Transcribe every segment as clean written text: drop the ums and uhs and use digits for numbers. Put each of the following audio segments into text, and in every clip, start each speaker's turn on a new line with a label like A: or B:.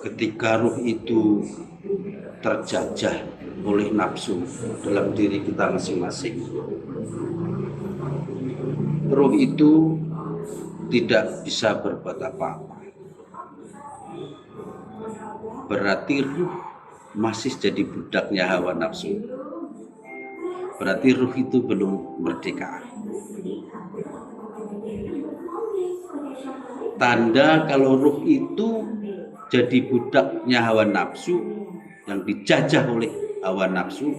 A: Ketika ruh itu terjajah oleh nafsu dalam diri kita masing-masing, ruh itu tidak bisa berbuat apa-apa. Berarti ruh masih jadi budaknya hawa nafsu. Berarti ruh itu belum merdeka. Tanda kalau ruh itu jadi budaknya hawa nafsu, yang dijajah oleh hawa nafsu,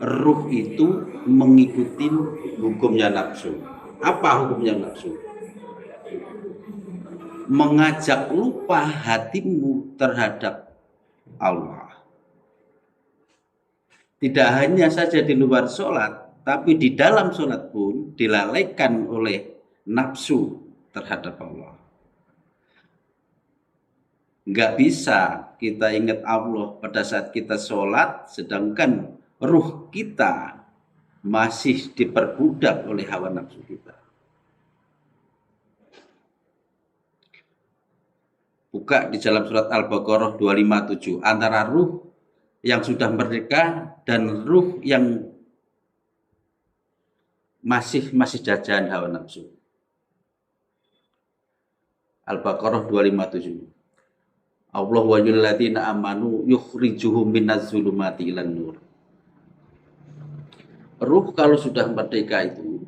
A: ruh itu mengikuti hukumnya nafsu. Apa hukumnya nafsu? Mengajak lupa hatimu terhadap Allah. Tidak hanya saja di luar sholat, tapi di dalam sholat pun dilalaikan oleh nafsu terhadap Allah. Nggak bisa kita ingat Allah pada saat kita sholat, sedangkan ruh kita masih diperbudak oleh hawa nafsu kita. Buka di dalam surat Al-Baqarah 257, antara ruh yang sudah merdeka dan ruh yang masih jajahan hawa nafsu. Al-Baqarah 257. Allah waliyul ladzina amanu yukhrijuhum minaz zulumati ilan nur. Ruh kalau sudah merdeka itu,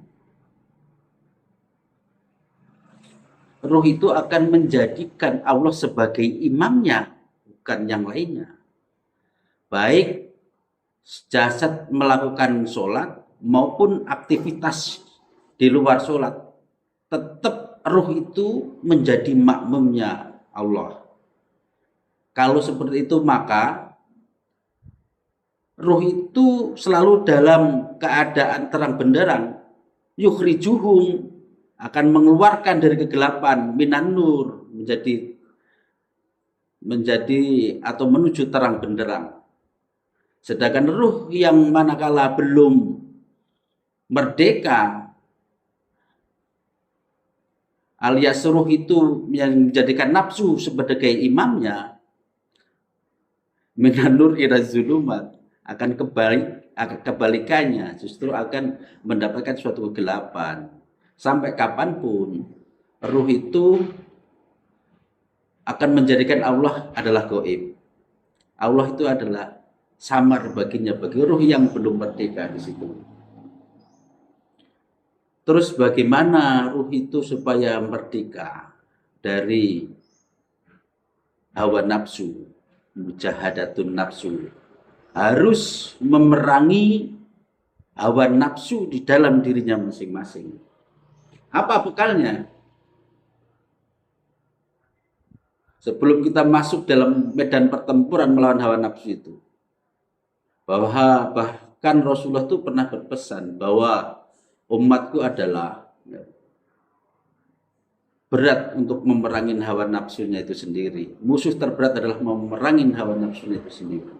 A: ruh itu akan menjadikan Allah sebagai imamnya, bukan yang lainnya. Baik jasad melakukan sholat maupun aktivitas di luar sholat, tetap ruh itu menjadi makmumnya Allah. Kalau seperti itu maka ruh itu selalu dalam keadaan terang benderang, yukhrijuhum, akan mengeluarkan dari kegelapan, minan nur, menjadi atau menuju terang benderang. Sedangkan ruh yang manakala belum merdeka, alias ruh itu yang menjadikan nafsu sebagai imamnya, minan nur ila zulumat, akan kebalikannya, justru akan mendapatkan suatu kegelapan. Sampai kapanpun ruh itu akan menjadikan Allah adalah gaib. Allah itu adalah samar baginya, bagi ruh yang belum merdeka di situ. Terus bagaimana ruh itu supaya merdeka dari hawa nafsu, mujahadatun nafsu? Harus memerangi hawa nafsu di dalam dirinya masing-masing. Apa bekalnya? Sebelum kita masuk dalam medan pertempuran melawan hawa nafsu itu, bahwa bahkan Rasulullah itu pernah berpesan bahwa umatku adalah berat untuk memerangi hawa nafsunya itu sendiri. Musuh terberat adalah memerangi hawa nafsunya itu sendiri.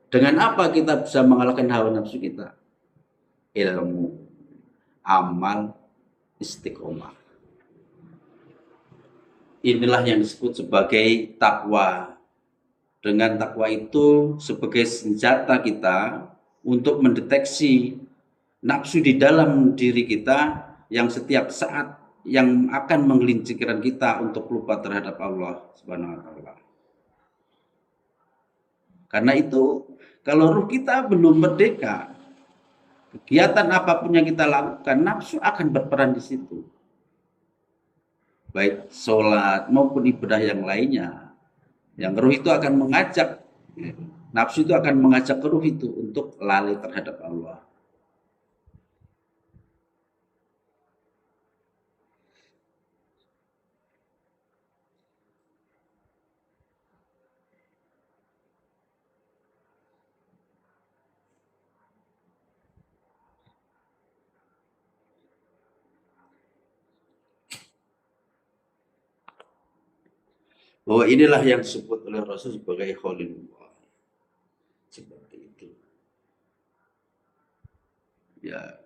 A: Dengan apa kita bisa mengalahkan hawa nafsu kita? Ilmu, amal, istiqomah. Inilah yang disebut sebagai takwa. Dengan takwa itu sebagai senjata kita untuk mendeteksi nafsu di dalam diri kita yang setiap saat yang akan menggelincirkan kita untuk lupa terhadap Allah Subhanahu wa taala. Karena itu kalau ruh kita belum merdeka, kegiatan apapun yang kita lakukan, nafsu akan berperan di situ. Baik sholat maupun ibadah yang lainnya. Yang ruh itu akan mengajak, nafsu itu akan mengajak ruh itu untuk lalai terhadap Allah. Bahwa inilah yang disebut oleh Rasul sebagai khalilullah. Seperti itu. Ya,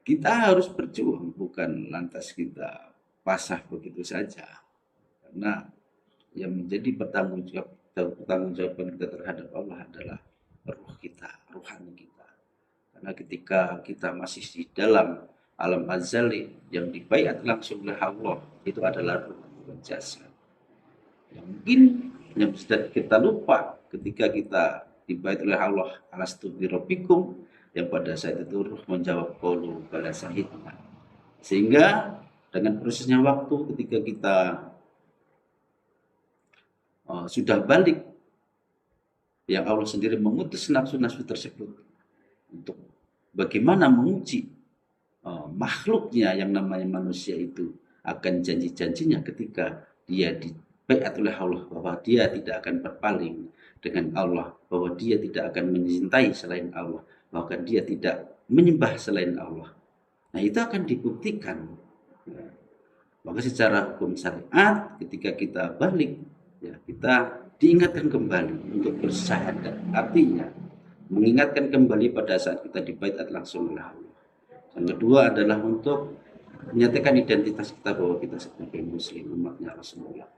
A: kita harus berjuang, bukan lantas kita pasrah begitu saja. Karena yang menjadi pertanggungjawaban kita terhadap Allah adalah ruh kita, rohani kita. Karena ketika kita masih di dalam alam azali yang dibaiat langsung oleh Allah, itu adalah ruh, bukan jasad. Yang mungkin yang sudah kita lupa ketika kita dibait oleh Allah, alastu birabbikum, yang pada saat itu ruh menjawab qalu bala syahidna. Sehingga dengan prosesnya waktu ketika kita sudah balik, yang Allah sendiri mengutus nafsu-nafsu tersebut untuk bagaimana menguji makhluknya yang namanya manusia itu akan janji-janjinya ketika dia dibaiat oleh Allah bahwa dia tidak akan berpaling dengan Allah, bahwa dia tidak akan mencintai selain Allah, bahkan dia tidak menyembah selain Allah. Nah, itu akan dibuktikan. Maka secara hukum syariat ketika kita balik, ya, kita diingatkan kembali untuk bersyahadat. Artinya mengingatkan kembali pada saat kita dibaiat langsung oleh Allah. Yang kedua adalah untuk menyatakan identitas kita bahwa kita sebagai muslim, umatnya Rasulullah.